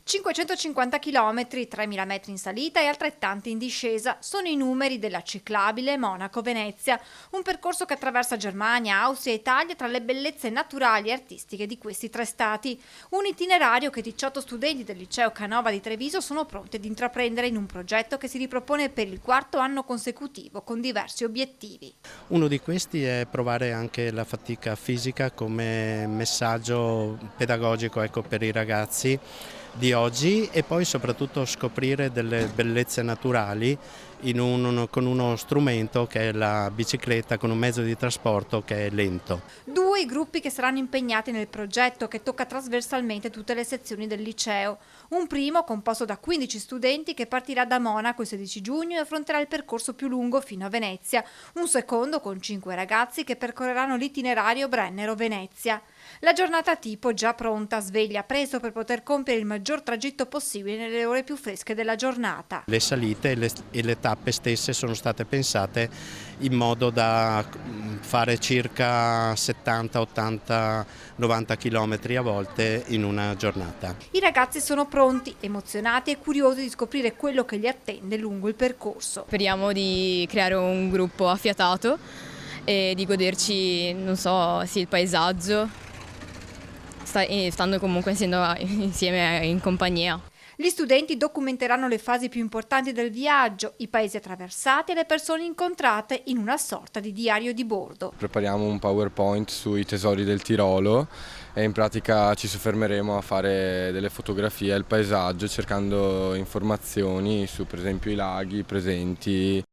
550 km, 3.000 metri in salita e altrettanti in discesa sono i numeri della ciclabile Monaco-Venezia, un percorso che attraversa Germania, Austria e Italia tra le bellezze naturali e artistiche di questi tre stati. Un itinerario che 18 studenti del liceo Canova di Treviso sono pronti ad intraprendere in un progetto che si ripropone per il quarto anno consecutivo con diversi obiettivi. Uno di questi è provare anche la fatica fisica come messaggio pedagogico, per i ragazzi di oggi, e poi soprattutto scoprire delle bellezze naturali con uno strumento che è la bicicletta, con un mezzo di trasporto che è lento. Due i gruppi che saranno impegnati nel progetto, che tocca trasversalmente tutte le sezioni del liceo. Un primo composto da 15 studenti che partirà da Monaco il 16 giugno e affronterà il percorso più lungo fino a Venezia. Un secondo con 5 ragazzi che percorreranno l'itinerario Brennero-Venezia. La giornata tipo già pronta, sveglia presto per poter compiere il maggior tragitto possibile nelle ore più fresche della giornata. Le salite e le tappe stesse sono state pensate in modo da fare circa 70, 80, 90 km a volte in una giornata. I ragazzi sono pronti, emozionati e curiosi di scoprire quello che li attende lungo il percorso. Speriamo di creare un gruppo affiatato e di goderci, il paesaggio, stando comunque insieme in compagnia. Gli studenti documenteranno le fasi più importanti del viaggio, i paesi attraversati e le persone incontrate in una sorta di diario di bordo. Prepariamo un PowerPoint sui tesori del Tirolo e in pratica ci soffermeremo a fare delle fotografie del paesaggio cercando informazioni su per esempio i laghi presenti